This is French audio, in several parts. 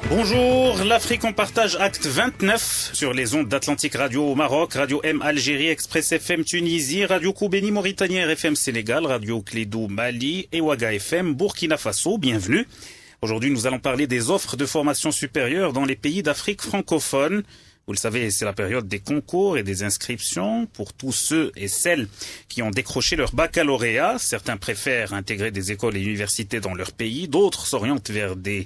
Bonjour, l'Afrique en partage acte 29 sur les ondes d'Atlantique Radio au Maroc, Radio M Algérie, Express FM Tunisie, Radio Koubeni Mauritanie, RFM Sénégal, Radio Clédou Mali et Ouaga FM Burkina Faso. Bienvenue. Aujourd'hui, nous allons parler des offres de formation supérieure dans les pays d'Afrique francophone. Vous le savez, c'est la période des concours et des inscriptions pour tous ceux et celles qui ont décroché leur baccalauréat. Certains préfèrent intégrer des écoles et universités dans leur pays, d'autres s'orientent vers des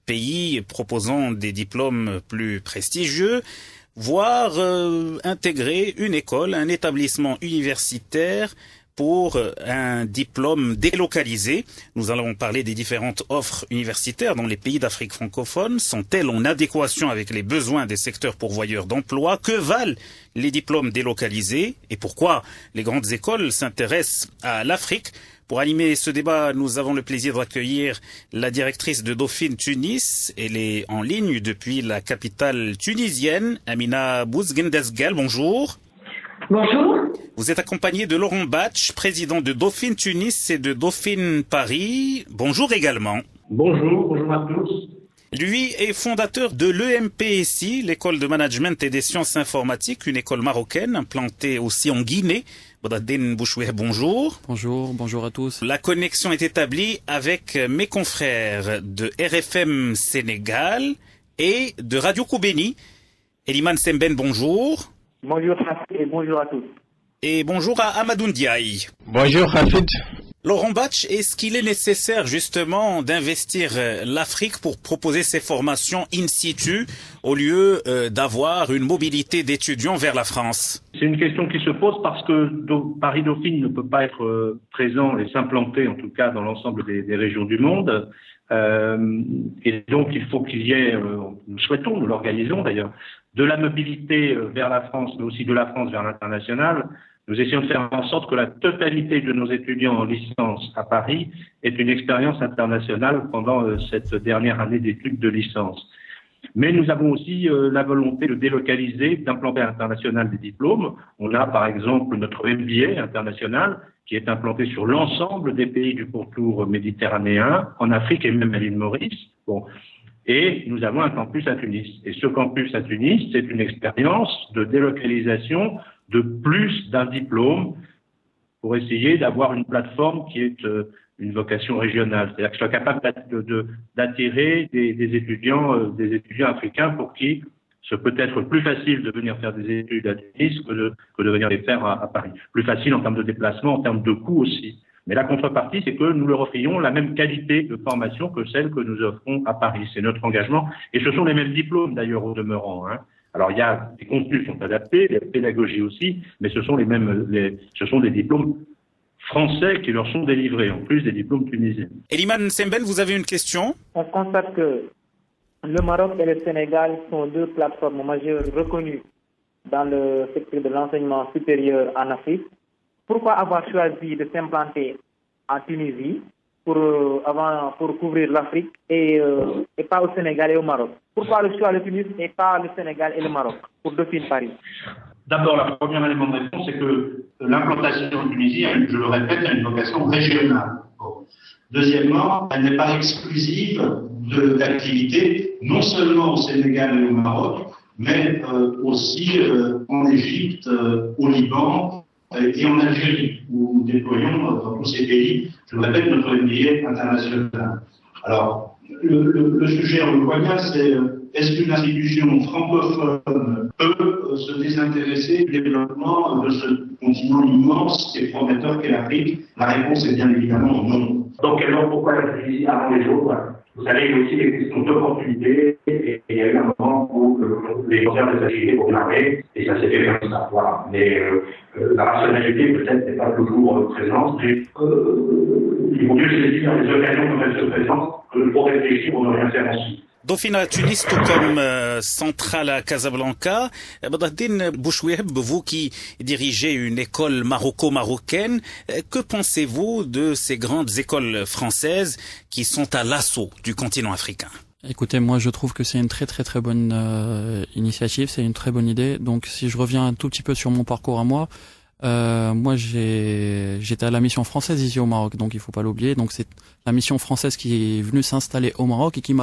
pays proposant des diplômes plus prestigieux, voire intégrer une école, un établissement universitaire pour un diplôme délocalisé. Nous allons parler des différentes offres universitaires dans les pays d'Afrique francophone. Sont-elles en adéquation avec les besoins des secteurs pourvoyeurs d'emploi? Que valent les diplômes délocalisés? Et pourquoi les grandes écoles s'intéressent à l'Afrique? Pour animer ce débat, nous avons le plaisir d'accueillir la directrice de Dauphine Tunis. Elle est en ligne depuis la capitale tunisienne, Amina Bouzgendesgal. Bonjour. Bonjour. Vous êtes accompagnée de Laurent Batch, président de Dauphine Tunis et de Dauphine Paris. Bonjour également. Bonjour à tous. Lui est fondateur de l'EMPSI, l'école de management et des sciences informatiques, une école marocaine implantée aussi en Guinée. Bodaddine Bouchoueh, bonjour. Bonjour à tous. La connexion est établie avec mes confrères de RFM Sénégal et de Radio Koubeni. Eliman Semben, bonjour. Bonjour et bonjour à tous. Et bonjour à Amadou Ndiaye. Bonjour Rafid. Laurent Batch, est-ce qu'il est nécessaire justement d'investir l'Afrique pour proposer ces formations in situ au lieu d'avoir une mobilité d'étudiants vers la France? C'est une question qui se pose parce que Paris-Dauphine ne peut pas être présent et s'implanter en tout cas dans l'ensemble des régions du monde. Et donc il faut qu'il y ait, nous souhaitons, nous l'organisons d'ailleurs, de la mobilité vers la France, mais aussi de la France vers l'international. Nous essayons de faire en sorte que la totalité de nos étudiants en licence à Paris ait une expérience internationale pendant cette dernière année d'études de licence. Mais nous avons aussi la volonté de délocaliser, d'implanter à l'international des diplômes. On a par exemple notre MBA international qui est implanté sur l'ensemble des pays du pourtour méditerranéen, en Afrique et même à l'île Maurice. Bon. Et nous avons un campus à Tunis. Et ce campus à Tunis, c'est une expérience de délocalisation de plus d'un diplôme pour essayer d'avoir une plateforme qui est une vocation régionale. C'est-à-dire que je sois capable d'attirer des étudiants africains pour qui ce peut être plus facile de venir faire des études à Tunis que de venir les faire à Paris. Plus facile en termes de déplacement, en termes de coûts aussi. Mais la contrepartie, c'est que nous leur offrions la même qualité de formation que celle que nous offrons à Paris. C'est notre engagement. Et ce sont les mêmes diplômes, d'ailleurs, au demeurant, hein. Alors, il y a des contenus qui sont adaptés, la pédagogie aussi, mais ce sont ce sont des diplômes français qui leur sont délivrés, en plus des diplômes tunisiens. Eliman Semben, vous avez une question? On constate que le Maroc et le Sénégal sont deux plateformes majeures reconnues dans le secteur de l'enseignement supérieur en Afrique. Pourquoi avoir choisi de s'implanter en Tunisie pour couvrir l'Afrique et pas au Sénégal et au Maroc? Pourquoi le choix de Tunis et pas le Sénégal et le Maroc pour Dauphine Paris? D'abord, la première élément de réponse, c'est que l'implantation en Tunisie, je le répète, a une vocation régionale. Bon. Deuxièmement, elle n'est pas exclusive d'activité, non seulement au Sénégal et au Maroc, mais aussi en Égypte, au Liban, et en Algérie, où nous déployons dans tous ces pays, je le répète, notre MBA international. Alors, le sujet en le voit bien, c'est est-ce qu'une institution francophone peut se désintéresser du développement de ce continent immense et prometteur qu'est l'Afrique? La réponse est bien évidemment non. Donc, alors pourquoi la Tunisie avant les autres? Vous savez, il y a aussi des questions d'opportunité, et il y a eu un moment où les frontières des activités pour démarrer, et ça s'est fait comme ça. Voilà. Mais la rationalité, peut-être, n'est pas toujours présente, mais il vaut mieux saisir les occasions quand elles se présentent que pour réfléchir pour ne rien faire ensuite. Dauphine à Tunis, tout comme Centrale à Casablanca. Bodaddine Bouchoueb, vous qui dirigez une école maroco-marocaine, que pensez-vous de ces grandes écoles françaises qui sont à l'assaut du continent africain? Écoutez, moi je trouve que c'est une très bonne initiative, c'est une très bonne idée. Donc si je reviens un tout petit peu sur mon parcours à moi, Moi, j'étais à la mission française ici au Maroc, donc il faut pas l'oublier. Donc c'est la mission française qui est venue s'installer au Maroc et qui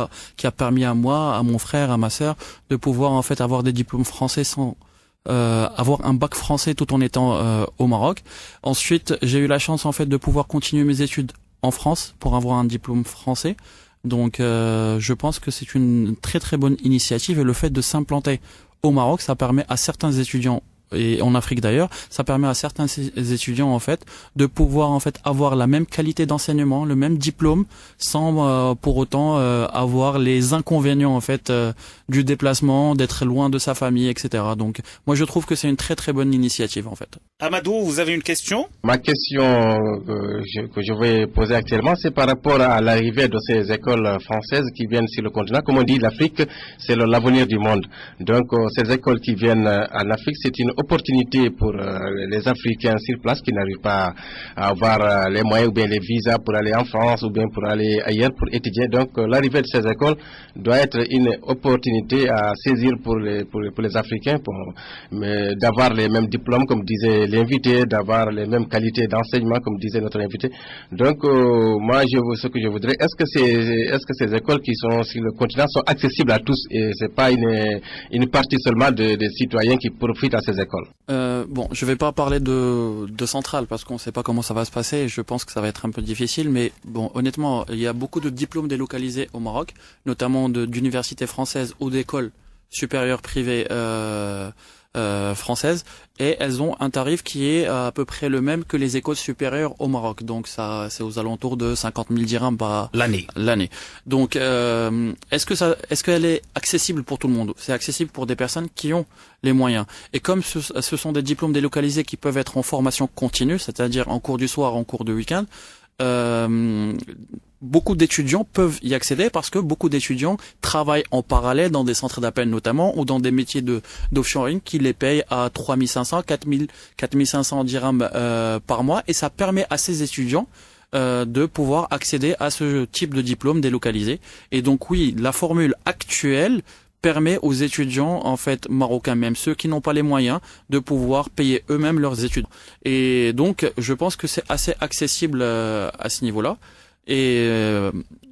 a permis à moi, à mon frère, à ma sœur, de pouvoir en fait avoir des diplômes français sans avoir un bac français tout en étant au Maroc. Ensuite, j'ai eu la chance en fait de pouvoir continuer mes études en France pour avoir un diplôme français. Donc, je pense que c'est une très très bonne initiative et le fait de s'implanter au Maroc, ça permet à certains étudiants et en Afrique d'ailleurs, ça permet à certains étudiants en fait de pouvoir en fait avoir la même qualité d'enseignement, le même diplôme, sans pour autant avoir les inconvénients en fait du déplacement, d'être loin de sa famille, etc. Donc moi je trouve que c'est une très très bonne initiative en fait. Amadou, vous avez une question? Ma question que je vais poser actuellement, c'est par rapport à l'arrivée de ces écoles françaises qui viennent sur le continent. Comme on dit, l'Afrique, c'est l'avenir du monde. Donc ces écoles qui viennent en Afrique, c'est une opportunité pour les Africains sur place qui n'arrivent pas à avoir les moyens ou bien les visas pour aller en France ou bien pour aller ailleurs pour étudier. Donc l'arrivée de ces écoles doit être une opportunité à saisir pour les Africains, d'avoir les mêmes diplômes comme disait l'invité, d'avoir les mêmes qualités d'enseignement comme disait notre invité. Donc moi ce que je voudrais, est-ce que ces écoles qui sont sur le continent sont accessibles à tous et c'est pas une partie seulement des citoyens qui profitent à ces écoles? Bon, je vais pas parler de centrale parce qu'on sait pas comment ça va se passer. Je pense que ça va être un peu difficile, mais bon, honnêtement, il y a beaucoup de diplômes délocalisés au Maroc, notamment d'universités françaises ou d'écoles supérieures privées françaises, et elles ont un tarif qui est à peu près le même que les écoles supérieures au Maroc. Donc ça, c'est aux alentours de 50 000 dirhams par l'année. Donc est-ce qu'elle est accessible pour tout le monde? C'est accessible pour des personnes qui ont les moyens. Et comme ce sont des diplômes délocalisés qui peuvent être en formation continue, c'est-à-dire en cours du soir, en cours de week-end, beaucoup d'étudiants peuvent y accéder parce que beaucoup d'étudiants travaillent en parallèle dans des centres d'appel notamment ou dans des métiers d'offshoring qui les payent à 3500, 4500 dirhams par mois, et ça permet à ces étudiants de pouvoir accéder à ce type de diplôme délocalisé. Et donc oui, la formule actuelle permet aux étudiants en fait marocains, même ceux qui n'ont pas les moyens, de pouvoir payer eux-mêmes leurs études. Et donc je pense que c'est assez accessible à ce niveau-là. Et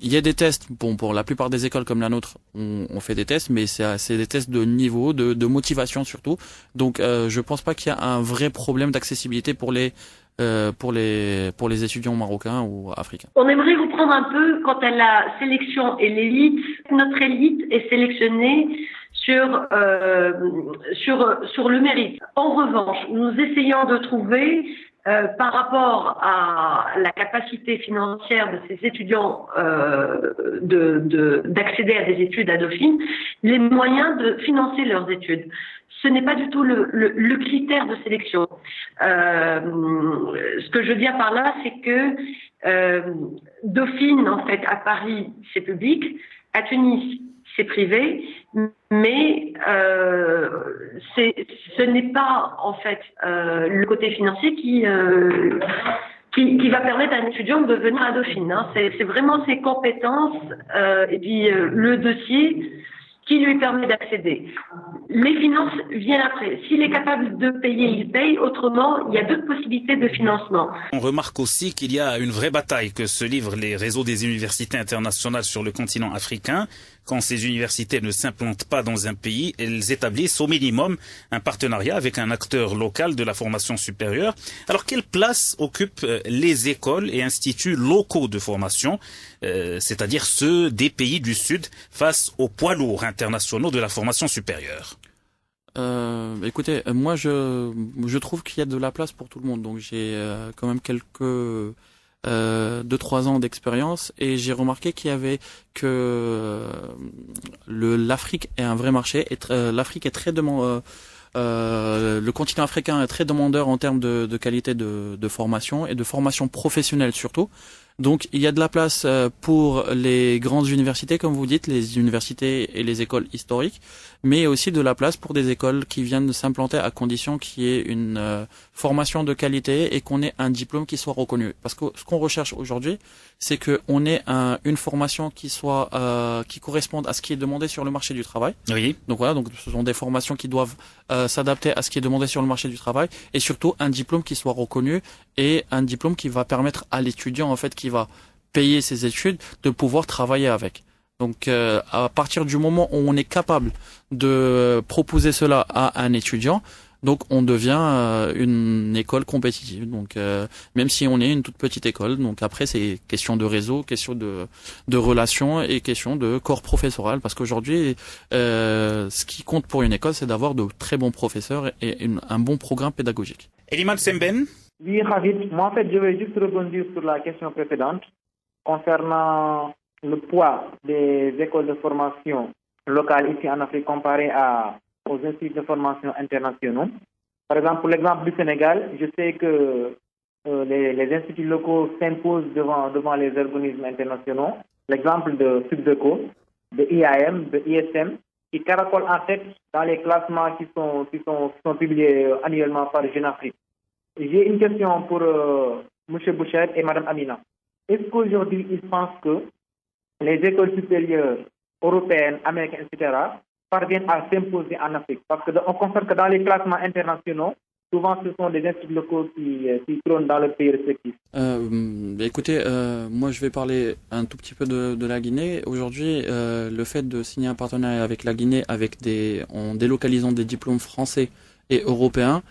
il y a des tests. Bon, pour la plupart des écoles comme la nôtre, on fait des tests, mais c'est des tests de niveau, de motivation surtout. Donc je pense pas qu'il y a un vrai problème d'accessibilité pour les étudiants marocains ou africains. On aimerait reprendre un peu quant à la sélection et l'élite. Notre élite est sélectionnée sur le mérite. En revanche, nous essayons de trouver par rapport à la capacité financière de ces étudiants d'accéder à des études à Dauphine, les moyens de financer leurs études. Ce n'est pas du tout le critère de sélection. Ce que je veux dire par là, c'est que Dauphine, en fait, à Paris, c'est public, à Tunis, c'est privé, mais ce n'est pas en fait le côté financier qui va permettre à un étudiant de venir à Dauphine. Hein. C'est vraiment ses compétences et puis le dossier qui lui permet d'accéder. Les finances viennent après. S'il est capable de payer, il paye. Autrement, il y a d'autres possibilités de financement. On remarque aussi qu'il y a une vraie bataille que se livrent les réseaux des universités internationales sur le continent africain. Quand ces universités ne s'implantent pas dans un pays, elles établissent au minimum un partenariat avec un acteur local de la formation supérieure. Alors, quelle place occupent les écoles et instituts locaux de formation, c'est-à-dire ceux des pays du Sud, face aux poids lourds internationaux de la formation supérieure? Écoutez, moi je trouve qu'il y a de la place pour tout le monde. Donc j'ai quand même quelques 2-3 ans d'expérience et j'ai remarqué qu'il y avait que l'Afrique est un vrai marché et l'Afrique est très le continent africain est très demandeur en termes de qualité de formation et de formation professionnelle surtout. Donc il y a de la place pour les grandes universités, comme vous dites, les universités et les écoles historiques, mais aussi de la place pour des écoles qui viennent de s'implanter à condition qu'il y ait une formation de qualité et qu'on ait un diplôme qui soit reconnu. Parce que ce qu'on recherche aujourd'hui, c'est que on ait une formation qui soit qui corresponde à ce qui est demandé sur le marché du travail. Oui. Donc voilà, donc ce sont des formations qui doivent s'adapter à ce qui est demandé sur le marché du travail, et surtout un diplôme qui soit reconnu, et un diplôme qui va permettre à l'étudiant en fait qui va payer ses études de pouvoir travailler avec. Donc à partir du moment où on est capable de proposer cela à un étudiant, donc on devient une école compétitive. Donc même si on est une toute petite école, donc après c'est question de réseau, question de relations et question de corps professoral, parce qu'aujourd'hui ce qui compte pour une école, c'est d'avoir de très bons professeurs et un bon programme pédagogique. Eliman Semben. Oui, Khalid. Moi, en fait, je vais juste rebondir sur la question précédente concernant le poids des écoles de formation locales ici en Afrique comparé aux instituts de formation internationaux. Par exemple, pour l'exemple du Sénégal, je sais que les instituts locaux s'imposent devant les organismes internationaux. L'exemple de Subdeco, de IAM, de ISM, qui caracolent en tête dans les classements qui sont publiés annuellement par Jeune Afrique. J'ai une question pour M. Boucher et Mme Amina. Est-ce qu'aujourd'hui, ils pensent que les écoles supérieures européennes, américaines, etc., parviennent à s'imposer en Afrique? Parce qu'on constate que dans les classements internationaux, souvent ce sont des instituts locaux qui trônent dans le pays respectif. Écoutez, moi je vais parler un tout petit peu de la Guinée. Aujourd'hui, le fait de signer un partenariat avec la Guinée, en délocalisant des diplômes français et européens,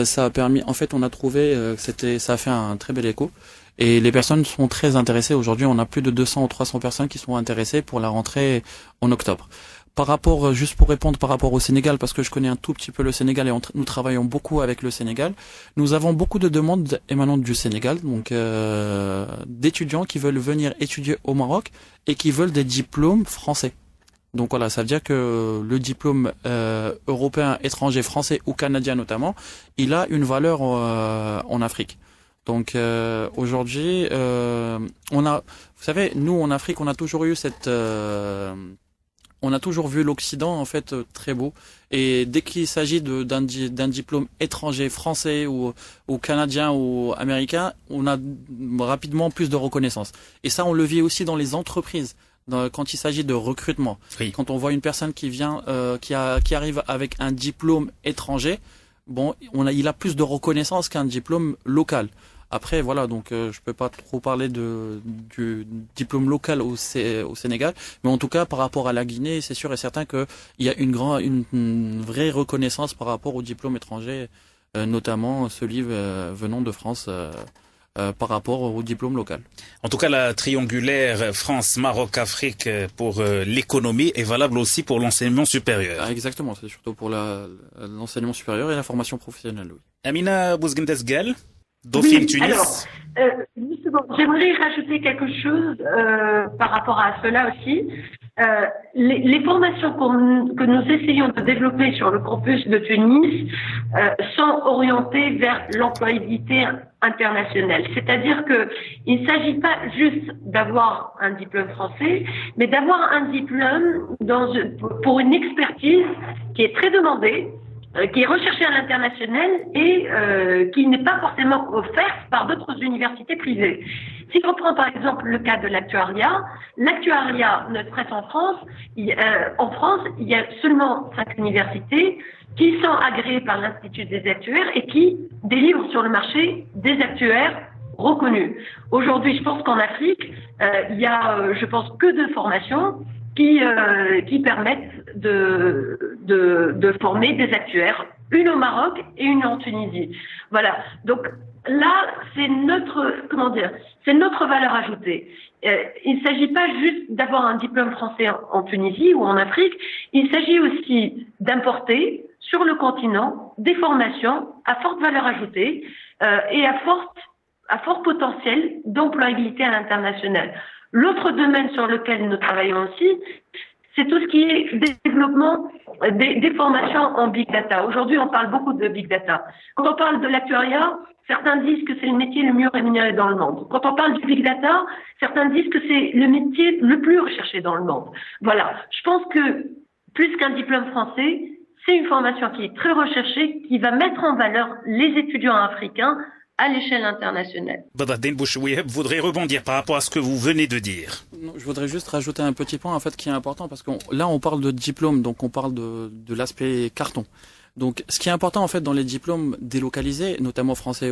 ça a permis, en fait on a trouvé, ça a fait un très bel écho. Et les personnes sont très intéressées. Aujourd'hui, on a plus de 200 ou 300 personnes qui sont intéressées pour la rentrée en octobre. Par rapport, juste pour répondre par rapport au Sénégal, parce que je connais un tout petit peu le Sénégal et nous travaillons beaucoup avec le Sénégal, nous avons beaucoup de demandes émanantes du Sénégal, donc d'étudiants qui veulent venir étudier au Maroc et qui veulent des diplômes français. Donc voilà, ça veut dire que le diplôme européen, étranger, français ou canadien notamment, il a une valeur en Afrique. Donc aujourd'hui, vous savez, nous en Afrique, on a toujours eu on a toujours vu l'Occident en fait très beau. Et dès qu'il s'agit d'un diplôme étranger, français ou canadien ou américain, on a rapidement plus de reconnaissance. Et ça, on le vit aussi dans les entreprises. Quand il s'agit de recrutement, oui. Quand on voit une personne qui vient, qui arrive avec un diplôme étranger, bon, il a plus de reconnaissance qu'un diplôme local. Après, voilà, donc je peux pas trop parler du diplôme local au Sénégal, mais en tout cas, par rapport à la Guinée, c'est sûr et certain qu'il y a une vraie reconnaissance par rapport au diplôme étranger, notamment celui venant de France. Par rapport au diplôme local. En tout cas, la triangulaire France-Maroc-Afrique pour l'économie est valable aussi pour l'enseignement supérieur. Ah, exactement, c'est surtout pour l'enseignement supérieur et la formation professionnelle. Oui. Amina Bouzgendesgal, Dauphine, Tunis. Alors, justement, j'aimerais rajouter quelque chose par rapport à cela aussi. Les formations que nous essayons de développer sur le campus de Tunis sont orientées vers l'employabilité internationale. C'est-à-dire que il ne s'agit pas juste d'avoir un diplôme français, mais d'avoir un diplôme pour une expertise qui est très demandée, qui est recherchée à l'international et qui n'est pas forcément offerte par d'autres universités privées. Si on prend par exemple le cas de l'actuariat, ne serait-ce en France, il y a seulement 5 universités qui sont agréées par l'Institut des actuaires et qui délivrent sur le marché des actuaires reconnus. Aujourd'hui, je pense qu'en Afrique, il y a, je pense, que 2 formations qui permettent de former des actuaires, une au Maroc et une en Tunisie. Voilà. Donc là, c'est notre valeur ajoutée. Il ne s'agit pas juste d'avoir un diplôme français en Tunisie ou en Afrique. Il s'agit aussi d'importer sur le continent des formations à forte valeur ajoutée et à fort potentiel d'employabilité à l'international. L'autre domaine sur lequel nous travaillons aussi, c'est tout ce qui est développement des formations en Big Data. Aujourd'hui, on parle beaucoup de Big Data. Quand on parle de l'actuariat, certains disent que c'est le métier le mieux rémunéré dans le monde. Quand on parle du Big Data, certains disent que c'est le métier le plus recherché dans le monde. Voilà. Je pense que plus qu'un diplôme français, c'est une formation qui est très recherchée, qui va mettre en valeur les étudiants africains à l'échelle internationale. Badreddine Bouchouiheb voudrait rebondir par rapport à ce que vous venez de dire. Non, je voudrais juste rajouter un petit point en fait qui est important parce que là on parle de diplôme, donc on parle de l'aspect carton. Donc, ce qui est important en fait dans les diplômes délocalisés, notamment français,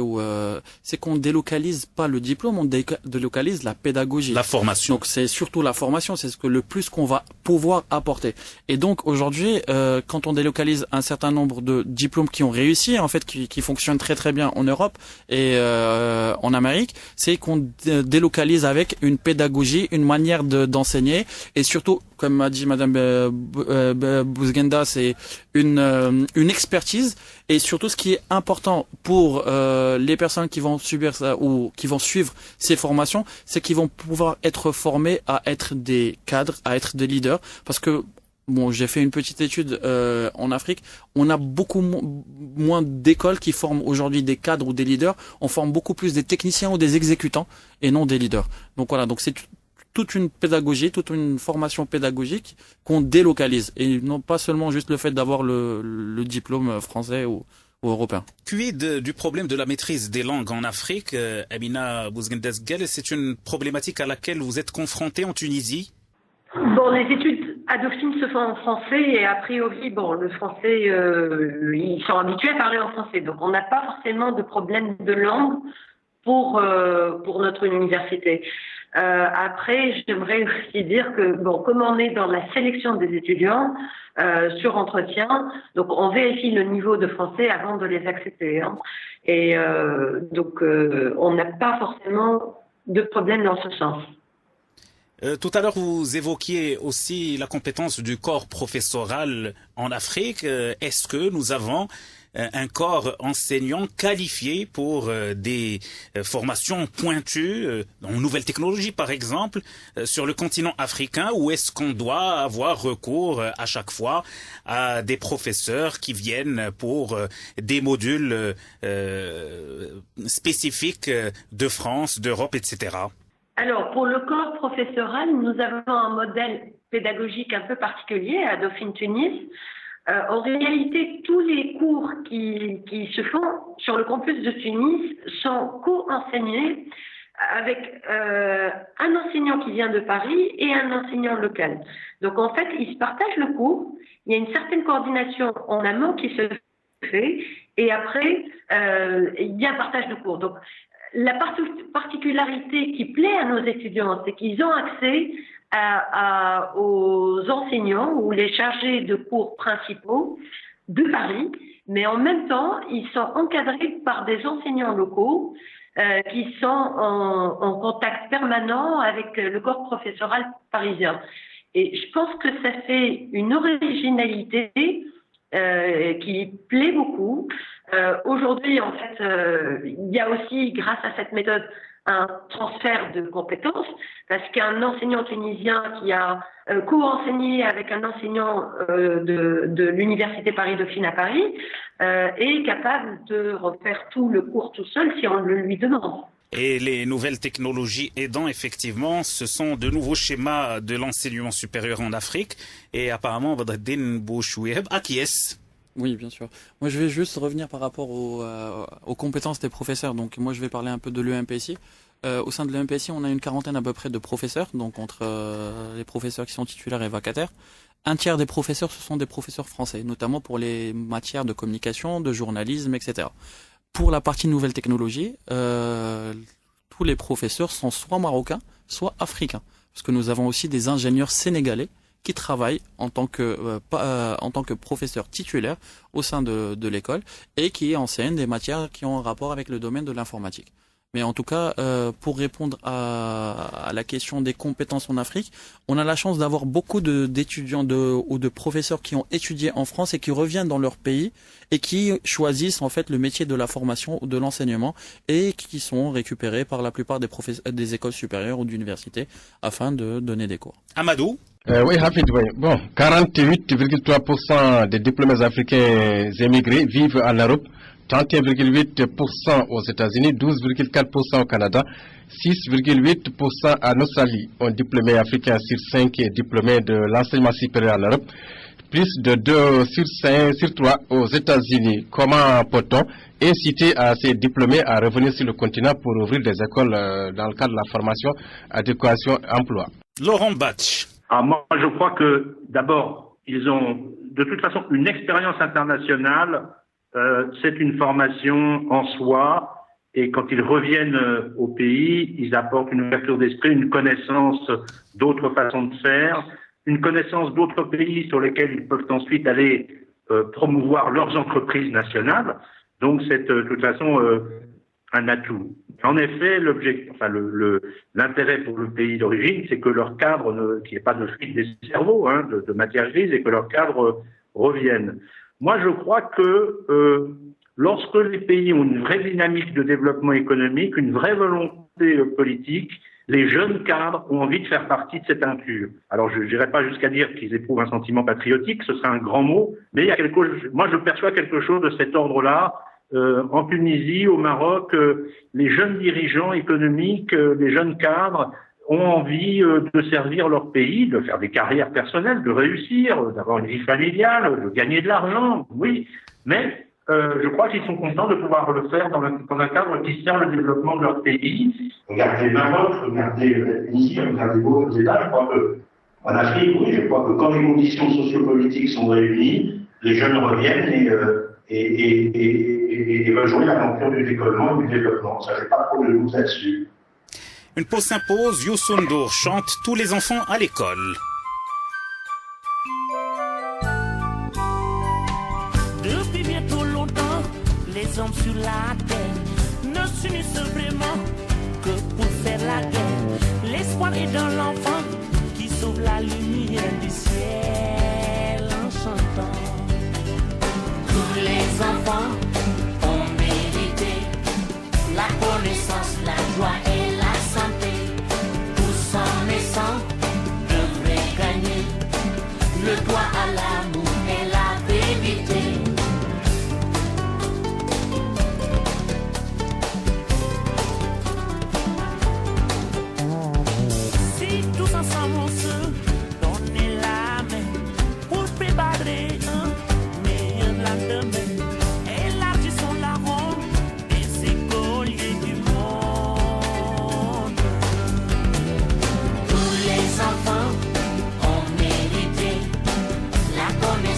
c'est qu'on délocalise pas le diplôme, on délocalise la pédagogie. La formation. Donc, c'est surtout la formation, c'est ce que le plus qu'on va pouvoir apporter. Et donc, aujourd'hui, quand on délocalise un certain nombre de diplômes qui ont réussi, en fait, qui fonctionnent très très bien en Europe et en Amérique, c'est qu'on délocalise avec une pédagogie, une manière d'enseigner, et surtout, comme a dit Madame Bouzguenda, c'est une expertise, et surtout ce qui est important pour les personnes qui vont subir ça ou qui vont suivre ces formations, c'est qu'ils vont pouvoir être formés à être des cadres, à être des leaders, parce que bon, j'ai fait une petite étude en Afrique, on a beaucoup moins d'écoles qui forment aujourd'hui des cadres ou des leaders, on forme beaucoup plus des techniciens ou des exécutants et non des leaders. Donc voilà, donc c'est toute une pédagogie, toute une formation pédagogique qu'on délocalise, et non pas seulement juste le fait d'avoir le diplôme français ou européen. Quid du problème de la maîtrise des langues en Afrique, Amina Bouzguenda-Ghel, c'est une problématique à laquelle vous êtes confronté en Tunisie? Bon, les études à Dauphine se font en français et a priori, bon, le français, ils sont habitués à parler en français, donc on n'a pas forcément de problème de langue pour notre université. Après, j'aimerais aussi dire que, bon, comme on est dans la sélection des étudiants sur entretien, donc on vérifie le niveau de français avant de les accepter. Hein. Et donc, on n'a pas forcément de problème dans ce sens. Tout à l'heure, vous évoquiez aussi la compétence du corps professoral en Afrique. Est-ce que nous avons un corps enseignant qualifié pour des formations pointues en nouvelles technologies, par exemple, sur le continent africain, ou est-ce qu'on doit avoir recours à chaque fois à des professeurs qui viennent pour des modules spécifiques de France, d'Europe, etc.? Alors, pour le corps professoral, nous avons un modèle pédagogique un peu particulier à Dauphine Tunis. En réalité, tous les cours qui se font sur le campus de Tunis sont co-enseignés avec un enseignant qui vient de Paris et un enseignant local. Donc, en fait, ils se partagent le cours. Il y a une certaine coordination en amont qui se fait, et après, il y a un partage de cours. Donc, la particularité qui plaît à nos étudiants, c'est qu'ils ont accès aux enseignants ou les chargés de cours principaux de Paris, mais en même temps, ils sont encadrés par des enseignants locaux qui sont en contact permanent avec le corps professoral parisien. Et je pense que ça fait une originalité qui plaît beaucoup. Aujourd'hui, en fait, il y a aussi, grâce à cette méthode, un transfert de compétences, parce qu'un enseignant tunisien qui a co-enseigné avec un enseignant de l'université Paris-Dauphine à Paris est capable de refaire tout le cours tout seul si on le lui demande. Et les nouvelles technologies aidant, effectivement, ce sont de nouveaux schémas de l'enseignement supérieur en Afrique, et apparemment, Badreddine Bouchouiheb acquiesce. Oui, bien sûr. Moi, je vais juste revenir par rapport aux compétences des professeurs. Donc, moi, je vais parler un peu de l'EMPSI. Au sein de l'EMPSI, on a une quarantaine à peu près de professeurs, donc entre les professeurs qui sont titulaires et vacataires. Un tiers des professeurs, ce sont des professeurs français, notamment pour les matières de communication, de journalisme, etc. Pour la partie nouvelles technologies, tous les professeurs sont soit marocains, soit africains, parce que nous avons aussi des ingénieurs sénégalais qui travaillent en tant que professeurs titulaires au sein de l'école et qui enseignent des matières qui ont un rapport avec le domaine de l'informatique. Mais en tout cas, pour répondre à la question des compétences en Afrique, on a la chance d'avoir beaucoup d'étudiants ou de professeurs qui ont étudié en France et qui reviennent dans leur pays et qui choisissent en fait le métier de la formation ou de l'enseignement et qui sont récupérés par la plupart des écoles supérieures ou d'universités afin de donner des cours. Amadou? Oui, Hafid, oui. Bon, 48,3% des diplômés africains émigrés vivent en Europe, 31,8% aux États-Unis, 12,4% au Canada, 6,8% en Australie. Un diplômé africain sur 5 est diplômé de l'enseignement supérieur en Europe. plus de 2 sur 5 sur 3 aux États-Unis. Comment peut-on inciter à ces diplômés à revenir sur le continent pour ouvrir des écoles dans le cadre de la formation, éducation, emploi? Laurent Batch. Moi, je crois que d'abord, ils ont de toute façon une expérience internationale. C'est une formation en soi. Et quand ils reviennent au pays, ils apportent une ouverture d'esprit, une connaissance d'autres façons de faire, une connaissance d'autres pays sur lesquels ils peuvent ensuite aller promouvoir leurs entreprises nationales. Donc c'est de toute façon un atout. En effet, l'intérêt pour le pays d'origine, c'est que leur cadre, qu'il n'y ait pas de fuite des cerveaux, de matière grise, et que leur cadre revienne. Moi, je crois que lorsque les pays ont une vraie dynamique de développement économique, une vraie volonté politique, les jeunes cadres ont envie de faire partie de cette inclure. Alors, je n'irai pas jusqu'à dire qu'ils éprouvent un sentiment patriotique, ce serait un grand mot, mais il y a moi, je perçois quelque chose de cet ordre-là. En Tunisie, au Maroc, les jeunes dirigeants économiques, les jeunes cadres ont envie de servir leur pays, de faire des carrières personnelles, de réussir, d'avoir une vie familiale, de gagner de l'argent, oui, mais je crois qu'ils sont contents de pouvoir le faire dans un cadre qui sert le développement de leur pays. Regardez le Maroc, regardez la Tunisie, regardez d'autres États. Je crois que, en Afrique, oui, je crois que quand les conditions sociopolitiques sont réunies, les jeunes reviennent et veulent jouer l'aventure du décollement et du développement. Ça, j'ai pas trop de doute là-dessus. Une pause s'impose, Youssou N'Dour chante Tous les enfants à l'école. Depuis bientôt longtemps, les hommes sur la terre ne s'unissent vraiment que pour faire la guerre. L'espoir est dans l'enfant qui sauve la lumière du ciel en chantant. Tous les enfants ont mérité la connaissance, la joie et la santé. Tous en naissant devraient gagner le droit à l'amour et la vérité. Si tous ensemble on se donne la main pour préparer un meilleur lendemain, élargissons la ronde des écoliers du monde. Tous les enfants ont mérité la connaissance.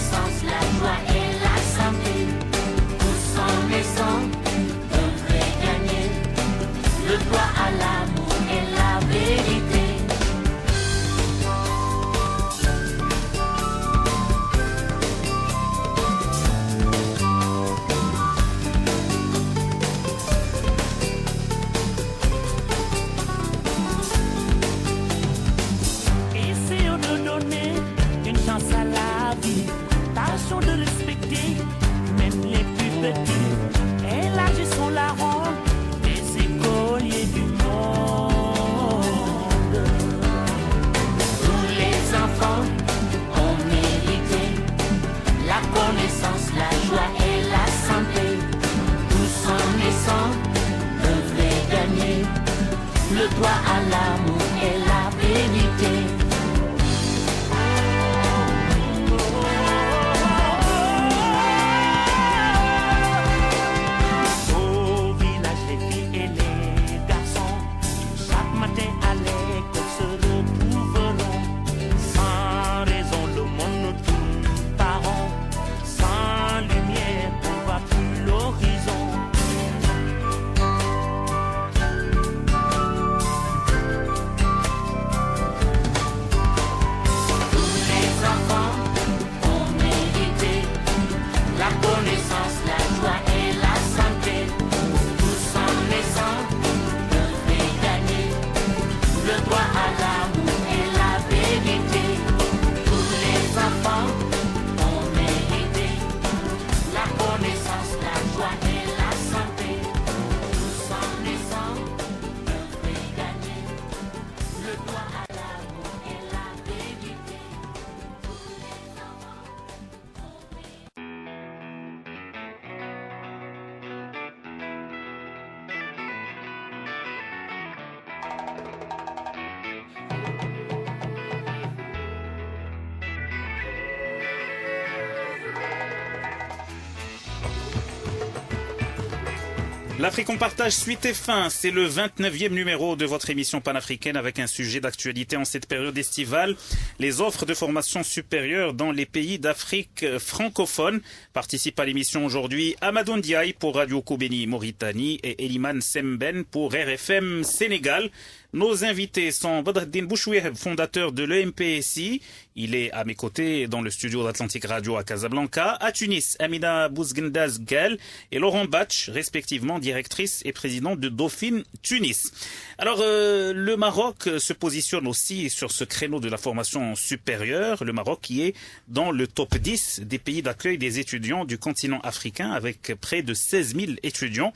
L'Afrique en partage suite et fin, c'est le 29e numéro de votre émission panafricaine avec un sujet d'actualité en cette période estivale, les offres de formation supérieure dans les pays d'Afrique francophone. Participent à l'émission aujourd'hui Amadou Ndiaye pour Radio Koubeni Mauritanie et Eliman Semben pour RFM Sénégal. Nos invités sont Badreddine Bouchouiheb, fondateur de l'EMPSI. Il est à mes côtés dans le studio d'Atlantique Radio à Casablanca. À Tunis, Amina Bouzgendaz Gal et Laurent Batch, respectivement directrice et président de Dauphine Tunis. Alors, le Maroc se positionne aussi sur ce créneau de la formation supérieure. Le Maroc qui est dans le top 10 des pays d'accueil des étudiants du continent africain avec près de 16 000 étudiants.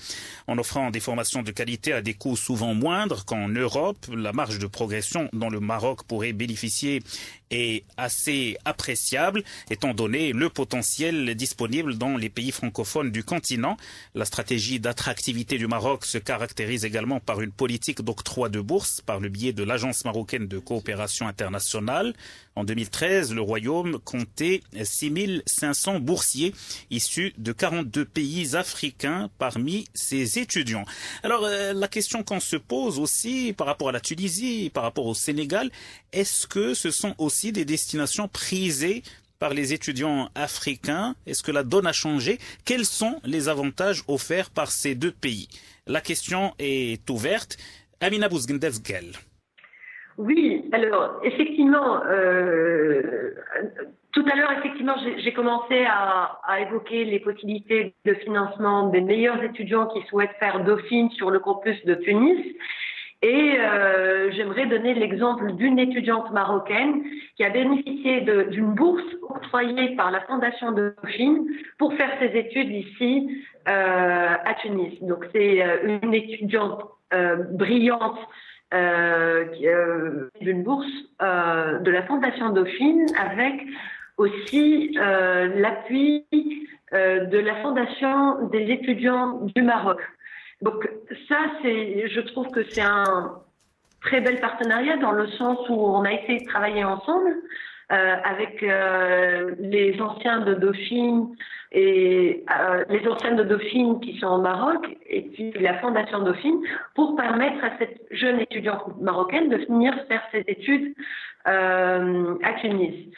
En offrant des formations de qualité à des coûts souvent moindres qu'en Europe, la marge de progression dont le Maroc pourrait bénéficier est assez appréciable, étant donné le potentiel disponible dans les pays francophones du continent. La stratégie d'attractivité du Maroc se caractérise également par une politique d'octroi de bourses par le biais de l'Agence marocaine de coopération internationale. En 2013, le Royaume comptait 6 500 boursiers issus de 42 pays africains parmi ses étudiants. Alors, la question qu'on se pose aussi par rapport à la Tunisie, par rapport au Sénégal, est-ce que ce sont aussi des destinations prisées par les étudiants africains? Est-ce que la donne a changé? Quels sont les avantages offerts par ces deux pays? La question est ouverte. Amina Bouzgendaz Gal. Oui, alors effectivement, tout à l'heure, effectivement, j'ai commencé à évoquer les possibilités de financement des meilleurs étudiants qui souhaitent faire Dauphine sur le campus de Tunis. Et j'aimerais donner l'exemple d'une étudiante marocaine qui a bénéficié d'une bourse octroyée par la Fondation de Dauphine pour faire ses études ici à Tunis. Donc c'est une étudiante brillante d'une bourse de la Fondation Dauphine avec aussi l'appui de la Fondation des étudiants du Maroc. Donc ça, je trouve que c'est un très bel partenariat dans le sens où on a essayé de travailler ensemble avec les anciens de Dauphine et les anciens de Dauphine qui sont au Maroc et puis la Fondation Dauphine pour permettre à cette jeune étudiante marocaine de venir faire ses études à Tunis.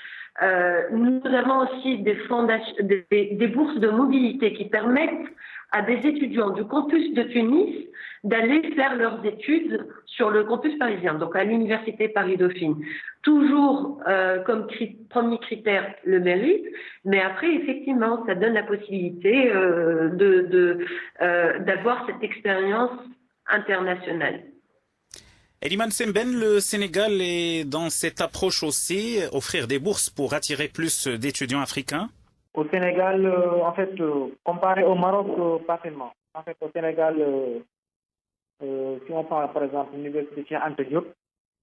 Nous avons aussi des bourses de mobilité qui permettent à des étudiants du campus de Tunis d'aller faire leurs études sur le campus parisien, donc à l'université Paris-Dauphine. Toujours comme premier critère le mérite, mais après effectivement ça donne la possibilité d'avoir cette expérience internationale. Eliman Semben, le Sénégal est dans cette approche aussi, offrir des bourses pour attirer plus d'étudiants africains? Au Sénégal, en fait, comparé au Maroc, pas tellement. En fait, au Sénégal, si on prend par exemple l'université Cheikh Anta Diop,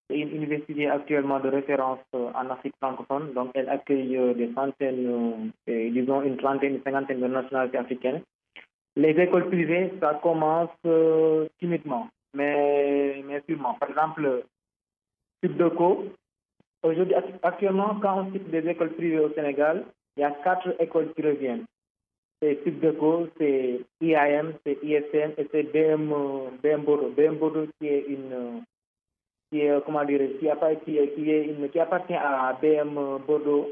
c'est une université actuellement de référence en Afrique francophone, donc elle accueille des centaines, disons une trentaine, une cinquantaine de nationalités africaines. Les écoles privées, ça commence timidement, mais sûrement. Par exemple, Subdeco, aujourd'hui, actuellement, quand on cite des écoles privées au Sénégal, il y a 4 écoles qui reviennent. C'est Subdeco, c'est IAM, c'est ISM et c'est BM Bordeaux. BM Bordeaux qui est qui appartient à BM Bordeaux,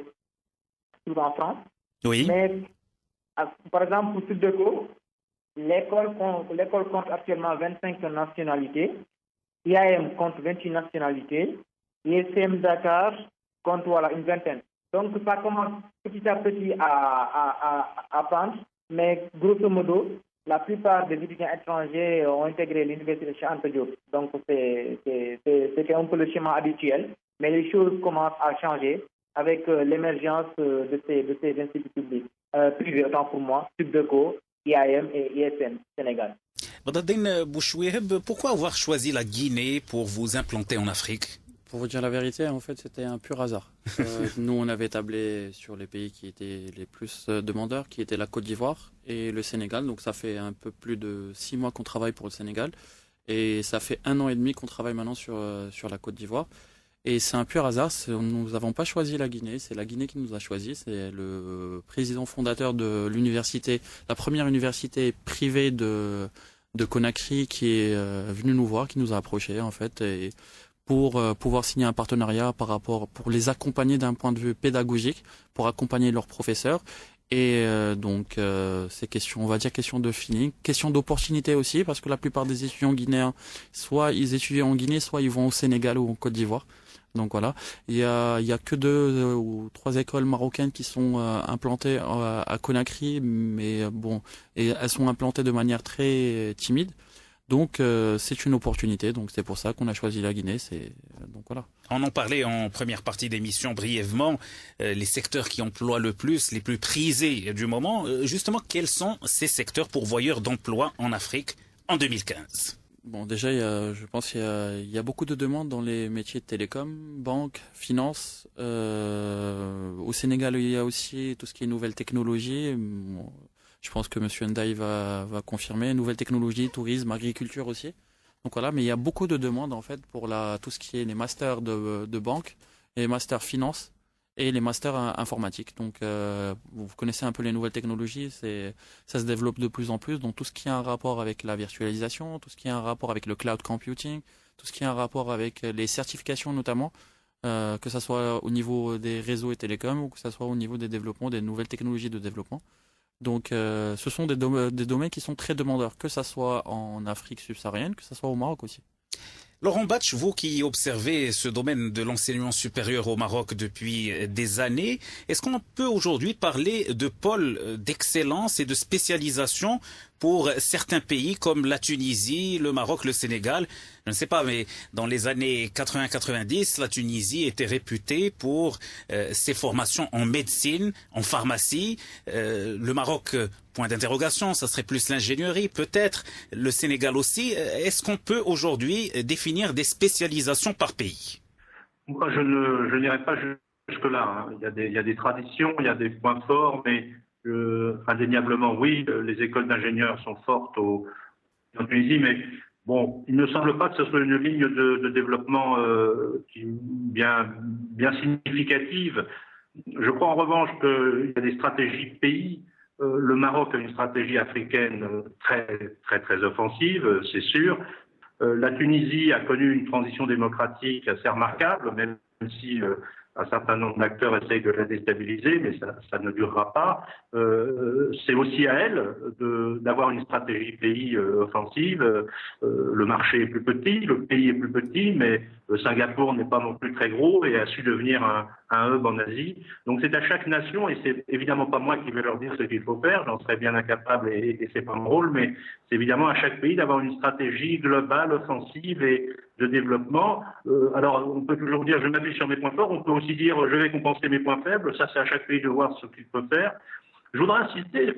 tout en France. Oui. Mais par exemple pour Subdeco, l'école compte actuellement 25 nationalités. IAM compte 28 nationalités. ISM Dakar compte une vingtaine. Donc ça commence petit à petit à prendre, mais grosso modo, la plupart des étudiants étrangers ont intégré l'université Cheikh Anta Diop. Donc c'était un peu le schéma habituel, mais les choses commencent à changer avec l'émergence de ces instituts publics, privés autant pour moi, Subdeco, IAM et ISM Sénégal. Badreddine Bouchouiheb, pourquoi avoir choisi la Guinée pour vous implanter en Afrique? Pour vous dire la vérité, en fait, c'était un pur hasard. Nous, on avait tablé sur les pays qui étaient les plus demandeurs, qui étaient la Côte d'Ivoire et le Sénégal. Donc, ça fait un peu plus de 6 mois qu'on travaille pour le Sénégal. Et ça fait 1 an et demi qu'on travaille maintenant sur la Côte d'Ivoire. Et c'est un pur hasard. Nous n'avons pas choisi la Guinée. C'est la Guinée qui nous a choisi. C'est le président fondateur de l'université, la première université privée de Conakry qui est venu nous voir, qui nous a approchés en fait, et pour pouvoir signer un partenariat pour les accompagner d'un point de vue pédagogique, pour accompagner leurs professeurs. Et donc c'est question de feeling, question d'opportunité aussi, parce que la plupart des étudiants guinéens, soit ils étudient en Guinée, soit ils vont au Sénégal ou en Côte d'Ivoire. Donc voilà, il y a que 2 ou 3 écoles marocaines qui sont implantées à Conakry, mais bon, et elles sont implantées de manière très timide. Donc c'est une opportunité, donc c'est pour ça qu'on a choisi la Guinée. Donc voilà. On en parlait en première partie d'émission brièvement, les secteurs qui emploient le plus, les plus prisés du moment. Justement, quels sont ces secteurs pourvoyeurs d'emploi en Afrique en 2015? Bon, déjà, je pense qu'il y a beaucoup de demandes dans les métiers de télécom, banque, finance. Au Sénégal, il y a aussi tout ce qui est nouvelles technologies. Bon, je pense que M. Ndaye va confirmer. Nouvelles technologies, tourisme, agriculture aussi. Donc voilà, mais il y a beaucoup de demandes en fait pour tout ce qui est les masters de banque, les masters finance et les masters informatiques. Donc vous connaissez un peu les nouvelles technologies, ça se développe de plus en plus. Donc tout ce qui a un rapport avec la virtualisation, tout ce qui a un rapport avec le cloud computing, tout ce qui a un rapport avec les certifications notamment, que ça soit au niveau des réseaux et télécoms ou que ça soit au niveau des développements, des nouvelles technologies de développement. Donc ce sont des domaines qui sont très demandeurs, que ça soit en Afrique subsaharienne, que ça soit au Maroc aussi. Laurent Batch, vous qui observez ce domaine de l'enseignement supérieur au Maroc depuis des années, est-ce qu'on peut aujourd'hui parler de pôles d'excellence et de spécialisation pour certains pays comme la Tunisie, le Maroc, le Sénégal? Je ne sais pas, mais dans les années 80-90, la Tunisie était réputée pour ses formations en médecine, en pharmacie. Le Maroc, point d'interrogation, ça serait plus l'ingénierie, peut-être. Le Sénégal aussi. Est-ce qu'on peut aujourd'hui définir des spécialisations par pays? Moi, je n'irai pas jusque-là. Hein. Il y a des traditions, il y a des points forts, mais indéniablement, oui, les écoles d'ingénieurs sont fortes en Tunisie, mais bon, il ne semble pas que ce soit une ligne de développement bien significative. Je crois en revanche qu'il y a des stratégies de pays. Le Maroc a une stratégie africaine très offensive, c'est sûr. La Tunisie a connu une transition démocratique assez remarquable, même si un certain nombre d'acteurs essayent de la déstabiliser, mais ça ne durera pas. C'est aussi à elle d'avoir une stratégie pays offensive. Le marché est plus petit, le pays est plus petit, mais Singapour n'est pas non plus très gros et a su devenir un hub en Asie. Donc c'est à chaque nation, et c'est évidemment pas moi qui vais leur dire ce qu'il faut faire, j'en serais bien incapable et c'est pas mon rôle, mais c'est évidemment à chaque pays d'avoir une stratégie globale, offensive et de développement. Alors on peut toujours dire je m'appuie sur mes points forts, on peut aussi dire je vais compenser mes points faibles, ça c'est à chaque pays de voir ce qu'il peut faire. Je voudrais insister,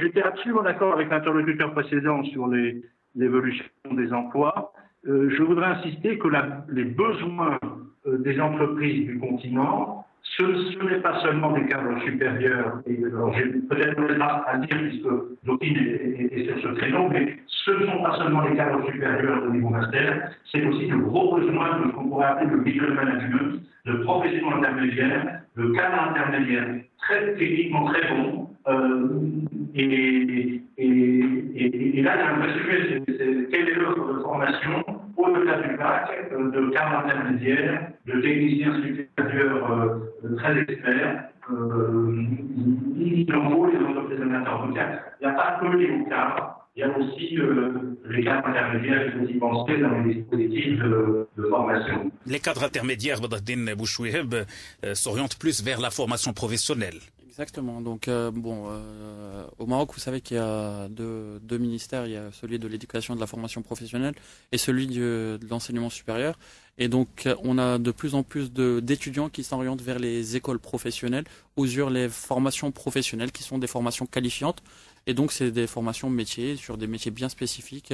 j'étais absolument d'accord avec l'interlocuteur précédent sur l'évolution des emplois. Je voudrais insister que les besoins des entreprises du continent, ce n'est pas seulement des cadres supérieurs, et j'ai peut-être là à dire puisque Dauphine est sur ce créneau, mais ce ne sont pas seulement les cadres supérieurs au niveau master, c'est aussi de gros besoins de ce qu'on pourrait appeler le middle management, de professions intermédiaires, de cadres intermédiaires très techniquement très bons. Et là, il y a un vrai sujet, c'est quelle est l'offre de formation au-delà du bac, de cadres intermédiaires, de techniciens supérieurs très experts. Il en faut les entreprises intermédiaires. Il n'y a pas que les hauts cadres, il y a aussi les cadres intermédiaires, il faut y penser dans les dispositifs de formation. Les cadres intermédiaires, Badreddine Bouchouiheb, s'orientent plus vers la formation professionnelle. Exactement. Donc au Maroc, vous savez qu'il y a deux ministères. Il y a celui de l'éducation et de la formation professionnelle et celui de l'enseignement supérieur. Et donc on a de plus en plus d'étudiants qui s'orientent vers les écoles professionnelles ou sur les formations professionnelles qui sont des formations qualifiantes. Et donc c'est des formations métiers sur des métiers bien spécifiques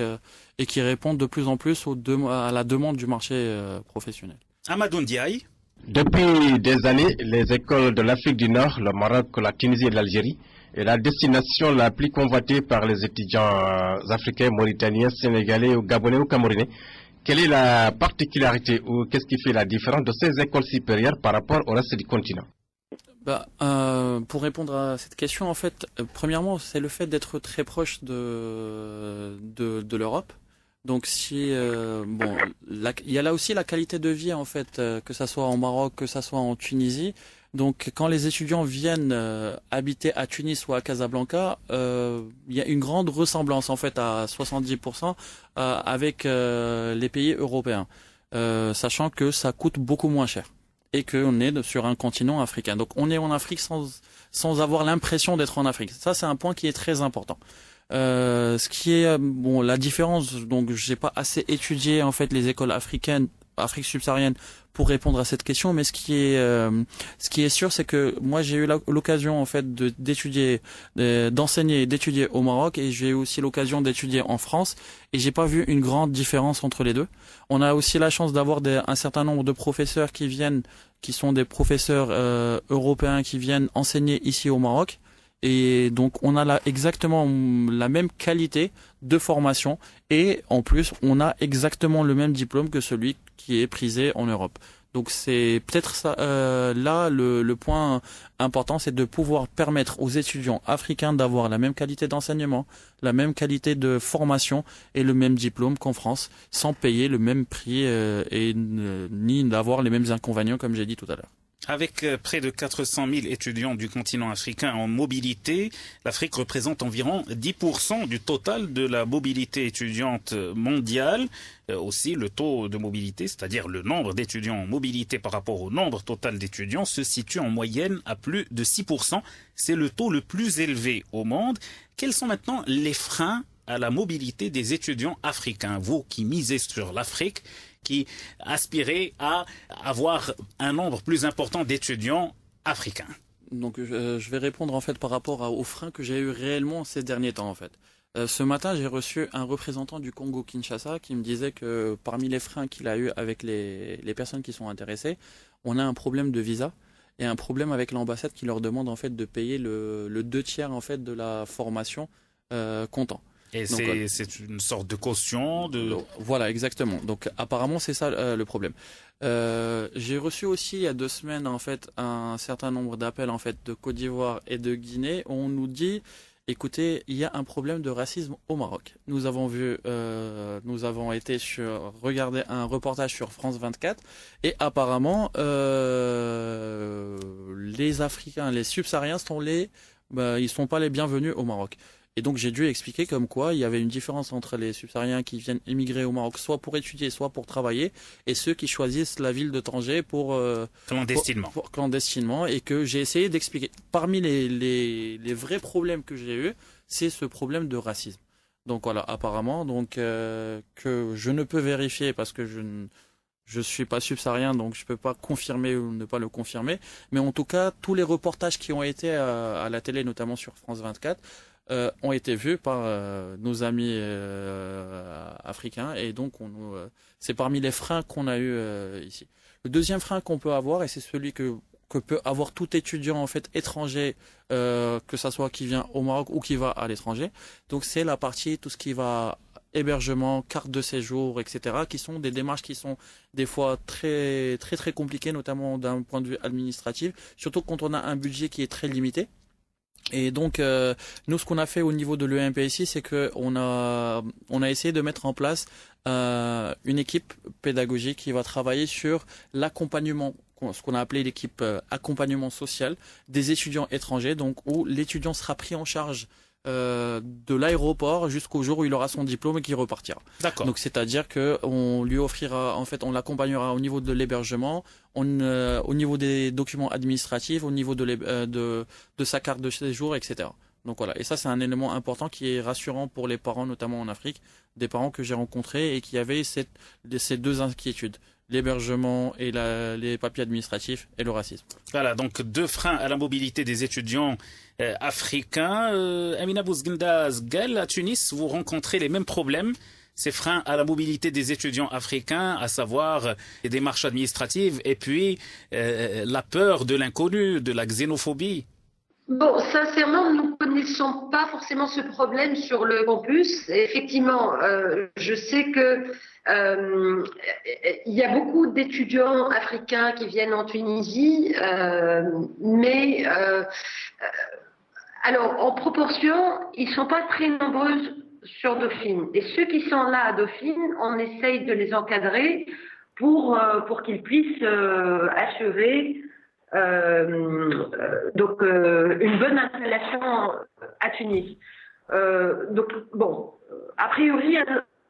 et qui répondent de plus en plus à la demande du marché professionnel. Amadou Ndiaye. Depuis des années, les écoles de l'Afrique du Nord, le Maroc, la Tunisie et l'Algérie est la destination la plus convoitée par les étudiants africains, mauritaniens, sénégalais, gabonais ou camerounais. Quelle est la particularité ou qu'est-ce qui fait la différence de ces écoles supérieures par rapport au reste du continent? Pour répondre à cette question, en fait, premièrement, c'est le fait d'être très proche de l'Europe. Donc si il y a là aussi la qualité de vie en fait, que ça soit en Maroc, que ça soit en Tunisie. Donc quand les étudiants viennent habiter à Tunis ou à Casablanca, il y a une grande ressemblance en fait à 70% avec les pays européens, sachant que ça coûte beaucoup moins cher et qu'on est sur un continent africain. Donc on est en Afrique sans avoir l'impression d'être en Afrique. Ça c'est un point qui est très important. Ce qui est la différence, donc j'ai pas assez étudié en fait les écoles africaines, Afrique subsaharienne, pour répondre à cette question, mais ce qui est sûr, c'est que moi j'ai eu l'occasion en fait d'étudier, d'enseigner et d'étudier au Maroc, et j'ai eu aussi l'occasion d'étudier en France, et j'ai pas vu une grande différence entre les deux. On a aussi la chance d'avoir un certain nombre de professeurs qui sont des professeurs européens qui viennent enseigner ici au Maroc. Et donc on a exactement la même qualité de formation, et en plus on a exactement le même diplôme que celui qui est prisé en Europe. Donc c'est peut-être ça là le point important, c'est de pouvoir permettre aux étudiants africains d'avoir la même qualité d'enseignement, la même qualité de formation et le même diplôme qu'en France, sans payer le même prix ni d'avoir les mêmes inconvénients comme j'ai dit tout à l'heure. Avec près de 400 000 étudiants du continent africain en mobilité, l'Afrique représente environ 10% du total de la mobilité étudiante mondiale. Aussi, le taux de mobilité, c'est-à-dire le nombre d'étudiants en mobilité par rapport au nombre total d'étudiants, se situe en moyenne à plus de 6%. C'est le taux le plus élevé au monde. Quels sont maintenant les freins à la mobilité des étudiants africains? Vous qui misez sur l'Afrique, qui aspirait à avoir un nombre plus important d'étudiants africains. Donc je vais répondre en fait par rapport aux freins que j'ai eu réellement ces derniers temps en fait. Ce matin, j'ai reçu un représentant du Congo-Kinshasa qui me disait que parmi les freins qu'il a eu avec les personnes qui sont intéressées, on a un problème de visa et un problème avec l'ambassade qui leur demande en fait de payer le 2/3 en fait de la formation comptant. Et c'est une sorte de caution Voilà, exactement. Donc apparemment c'est ça le problème. J'ai reçu aussi il y a 2 semaines en fait un certain nombre d'appels en fait de Côte d'Ivoire et de Guinée où on nous dit écoutez, il y a un problème de racisme au Maroc. Nous avons été regarder un reportage sur France 24 et apparemment les Africains, les subsahariens ils sont pas les bienvenus au Maroc. Et donc j'ai dû expliquer comme quoi il y avait une différence entre les subsahariens qui viennent émigrer au Maroc soit pour étudier, soit pour travailler, et ceux qui choisissent la ville de Tanger clandestinement, et que j'ai essayé d'expliquer. Parmi les vrais problèmes que j'ai eu, c'est ce problème de racisme. Donc voilà, apparemment, que je ne peux vérifier parce que je suis pas subsaharien, donc je peux pas confirmer ou ne pas le confirmer. Mais en tout cas, tous les reportages qui ont été à la télé, notamment sur France 24, ont été vus par nos amis africains, et donc c'est parmi les freins qu'on a eu ici. Le deuxième frein qu'on peut avoir, et c'est celui que peut avoir tout étudiant en fait étranger, que ça soit qui vient au Maroc ou qui va à l'étranger, donc c'est la partie tout ce qui va hébergement, carte de séjour, etc., qui sont des démarches qui sont des fois très très très compliquées, notamment d'un point de vue administratif, surtout quand on a un budget qui est très limité. Et donc nous, ce qu'on a fait au niveau de l'EMPSI, c'est que on a essayé de mettre en place une équipe pédagogique qui va travailler sur l'accompagnement, ce qu'on a appelé l'équipe accompagnement social des étudiants étrangers, donc où l'étudiant sera pris en charge de l'aéroport jusqu'au jour où il aura son diplôme et qu'il repartira. D'accord. Donc c'est-à-dire que on lui offrira, en fait, on l'accompagnera au niveau de l'hébergement, au niveau des documents administratifs, au niveau de sa carte de séjour, etc. Donc voilà. Et ça, c'est un élément important qui est rassurant pour les parents, notamment en Afrique, des parents que j'ai rencontrés et qui avaient ces 2 inquiétudes: l'hébergement et les papiers administratifs et le racisme. Voilà, donc 2 freins à la mobilité des étudiants africains. Amina Bouzguindaz-Gal, à Tunis, vous rencontrez les mêmes problèmes, ces freins à la mobilité des étudiants africains, à savoir les démarches administratives et puis la peur de l'inconnu, de la xénophobie. Bon, sincèrement, nous ne connaissons pas forcément ce problème sur le campus. Et effectivement, je sais que il y a beaucoup d'étudiants africains qui viennent en Tunisie, mais alors en proportion, ils sont pas très nombreux sur Dauphine. Et ceux qui sont là à Dauphine, on essaye de les encadrer pour qu'ils puissent assurer une bonne installation à Tunis. Donc bon, a priori à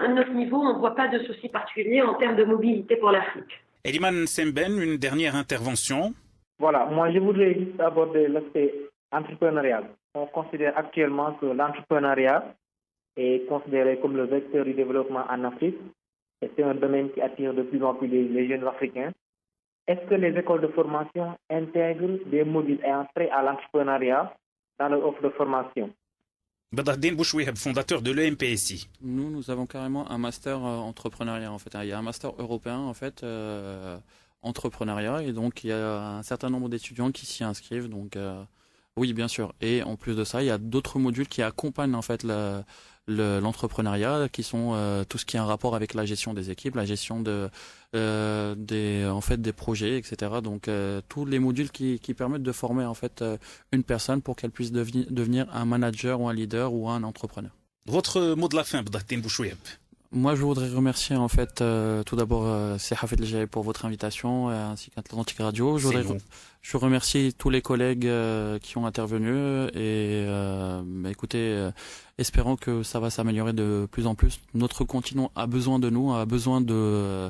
notre niveau, on ne voit pas de souci particulier en termes de mobilité pour l'Afrique. Eliman Semben, une dernière intervention. Voilà, moi je voudrais juste aborder l'aspect entrepreneurial. On considère actuellement que l'entrepreneuriat est considéré comme le vecteur du développement en Afrique. Et c'est un domaine qui attire de plus en plus les jeunes africains. Est-ce que les écoles de formation intègrent des modules ayant trait à l'entrepreneuriat dans leur offre de formation? Badardine Bouchouihab, fondateur de l'EMPSI. Nous avons carrément un master entrepreneuriat en fait. Il y a un master européen en fait entrepreneuriat et donc il y a un certain nombre d'étudiants qui s'y inscrivent. Donc oui, bien sûr. Et en plus de ça, il y a d'autres modules qui accompagnent en fait l'entrepreneuriat, qui sont tout ce qui est en rapport avec la gestion des équipes, la gestion des projets, etc. Donc tous les modules qui permettent de former en fait une personne pour qu'elle puisse devenir un manager ou un leader ou un entrepreneur. Votre mot de la fin, Badardine Bouchouihab. Moi, je voudrais remercier en fait tout d'abord Hafid El Jaïb pour votre invitation ainsi qu'Atlantic Radio. Je remercie tous les collègues qui ont intervenu et écoutez, espérons que ça va s'améliorer de plus en plus. Notre continent a besoin de nous, a besoin de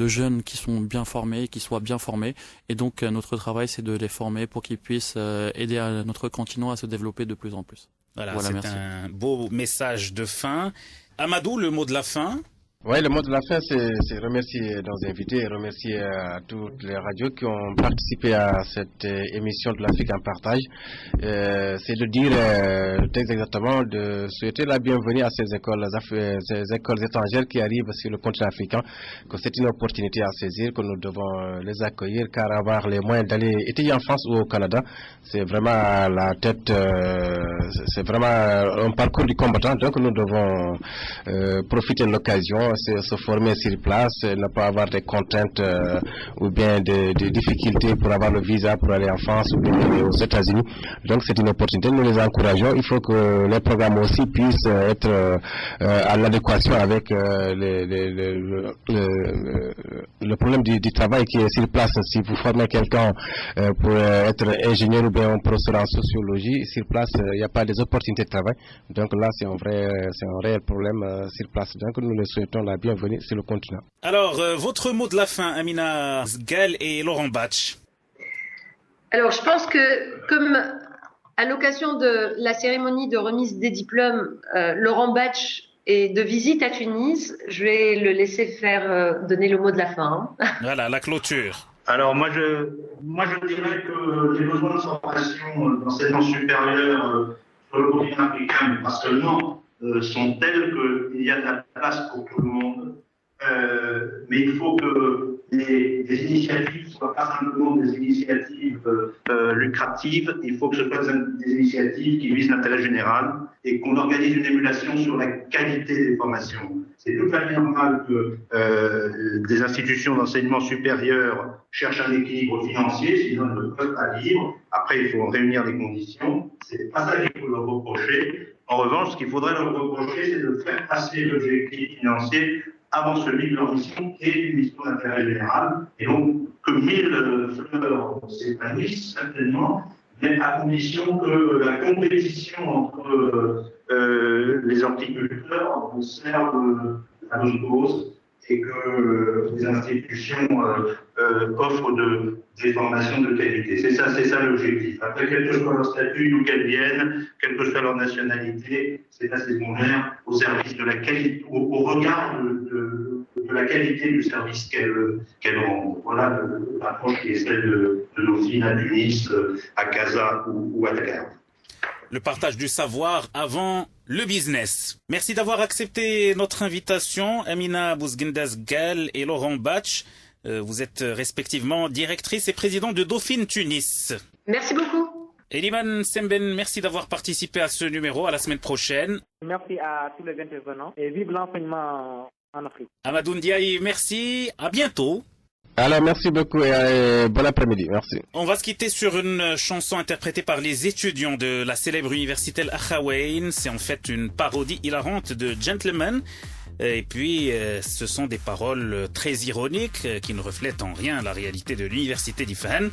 jeunes qui sont bien formés, qui soient bien formés. Et donc notre travail, c'est de les former pour qu'ils puissent aider notre continent à se développer de plus en plus. Voilà, c'est merci. Un beau message de fin. Amadou, le mot de la fin. Oui, le mot de la fin, c'est remercier nos invités et remercier toutes les radios qui ont participé à cette émission de l'Afrique en partage. C'est de dire exactement, de souhaiter la bienvenue à ces écoles étrangères qui arrivent sur le continent africain, que c'est une opportunité à saisir, que nous devons les accueillir, car avoir les moyens d'aller étudier en France ou au Canada, c'est vraiment c'est vraiment un parcours du combattant, donc nous devons profiter de l'occasion, se former sur place, ne pas avoir des contraintes ou bien des difficultés pour avoir le visa pour aller en France ou bien aller aux États-Unis. Donc c'est une opportunité, nous les encourageons. Il faut que les programmes aussi puissent être à l'adéquation avec le problème du travail qui est sur place. Si vous formez quelqu'un pour être ingénieur ou bien un professeur en sociologie, sur place, il n'y a pas des opportunités de travail. Donc là, c'est un réel problème sur place. Donc nous le souhaitons la bienvenue sur le continent. Alors, votre mot de la fin, Amina Zgal et Laurent Batch. Alors, je pense que comme à l'occasion de la cérémonie de remise des diplômes, Laurent Batch est de visite à Tunis, je vais le laisser donner le mot de la fin. Voilà, la clôture. Alors moi je dirais que les besoins de formation d'enseignement supérieur sur le continent africain, mais pas seulement, sont tels qu'il y a de la place pour tout le monde. Mais il faut que les initiatives ne soient pas simplement des initiatives lucratives, il faut que ce soit des initiatives qui visent l'intérêt général et qu'on organise une émulation sur la qualité des formations. C'est tout à fait normal que des institutions d'enseignement supérieur cherchent un équilibre financier, sinon elles ne peuvent pas vivre. Après, il faut réunir les conditions. C'est pas ça qu'il faut leur reprocher. En revanche, ce qu'il faudrait leur reprocher, c'est de faire passer l'objectif financier avant celui de leur mission, qui est une mission d'intérêt général. Et donc, que 1000 fleurs s'épanouissent, certainement, mais à condition que la compétition entre les horticulteurs serve à bonne cause et que les institutions offrent des formations de qualité. C'est ça l'objectif. Après, quel que soit leur statut, d'où qu'elles viennent, quelle que soit leur nationalité, c'est la secondaire au service de la qualité, au regard de la qualité du service qu'elle rend. Voilà l'approche qui est celle de Dauphine à Tunis, à Casa ou à Dakar. Le partage du savoir avant le business. Merci d'avoir accepté notre invitation, Amina Bouzguinda-Zgal et Laurent Batch. Vous êtes respectivement directrice et président de Dauphine Tunis. Merci beaucoup. Eliman Semben, merci d'avoir participé à ce numéro. À la semaine prochaine. Merci à tous les intervenants et vive l'enseignement en Afrique. Amadou Ndiaye, merci. À bientôt. Alors, merci beaucoup et bon après-midi. Merci. On va se quitter sur une chanson interprétée par les étudiants de la célèbre université Al-Akhawayn. C'est en fait une parodie hilarante de Gentleman. Et puis, ce sont des paroles très ironiques qui ne reflètent en rien la réalité de l'université d'Ifan.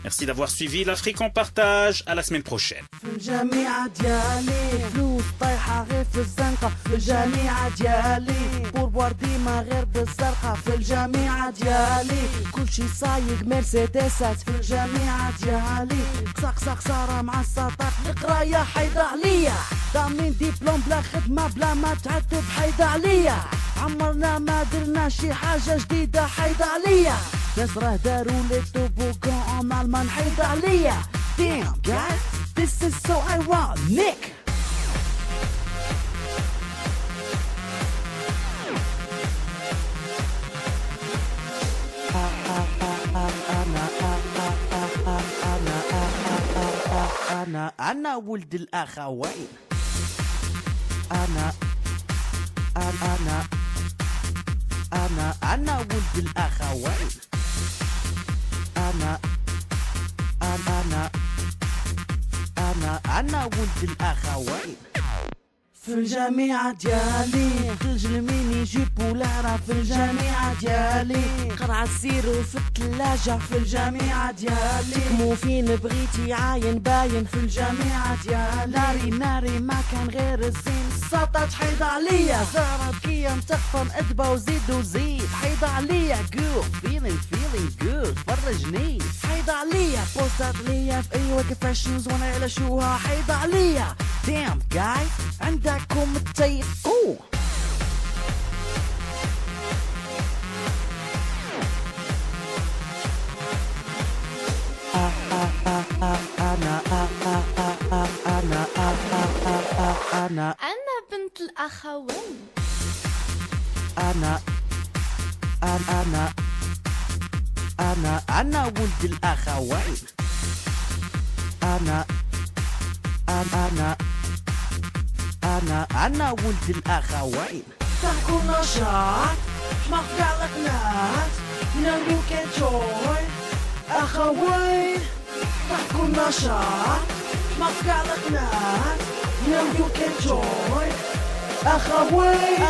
Merci d'avoir suivi l'Afrique en partage. À la semaine prochaine. في الجامعة ديالي فلوس طايحة غير في الزنقة في الجامعة ديالي بوربوار ديما غير بالزرقاء في الجامعة ديالي كلشي سايق مرسيدسات في الجامعة ديالي قصاقصة خسارة مع السطات القراية حيدة عليا ضامنين ديبلوم بلا خدمة بلا ما تعدوا بحيدة عليا عمرنا ما درنا شي حاجة جديدة حيدة عليا ناس راه داروا لي توبوغون en Allemagne حيدة عليا Damn guys, this is so ironic أنا ولد الأخوين أنا ولد الأخوين أنا ولد الأخوين في الجامعة ديالي خرج الميني جيب ولارا في الجامعة ديالي قرع السيرو في الثلاجة في الجامعة ديالي مو فين بغيتي عاين باين في الجامعة ديالي ناري ما كان غير الزين السطات حيدة عليا زهرة كيا متقفى مأدبة وزيد وزيد حيدة عليا good feeling good فرجني حيدة عليا بوستات ليا في أي وقت فاشنز وانا على شوها حيدة عليا damn guys عندكم تيقو أنا بنت الأخوين أنا ولد الأخوين أنا ولد الأخوين تحكوا نشاط ما فقع القناة now you can join أخوين تحكوا نشاط ما فقع القناة now you can join أخوين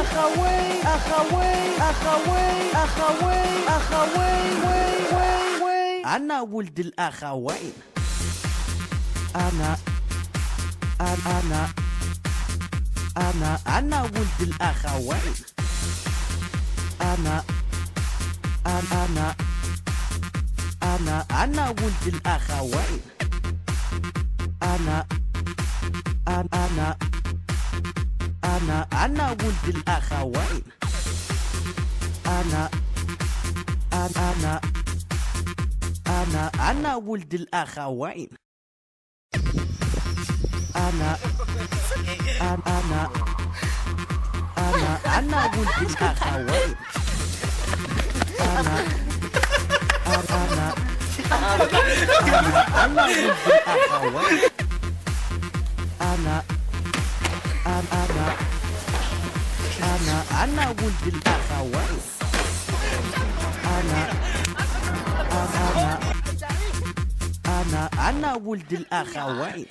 أنا ولد الأخوين أنا ولد الأخوين أنا ولد الأخوين أنا ولد الأخوين أنا ولد الأخوين أنا ولد الأخوين أنا ولد الأخوين أنا ولد الأخوين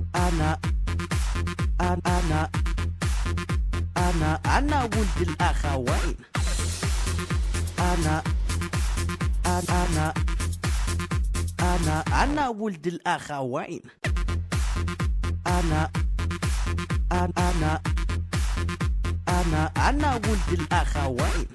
أنا ولد الأخوين أنا ولد الأخوين أنا ولد الأخوين أنا ولد الأخوين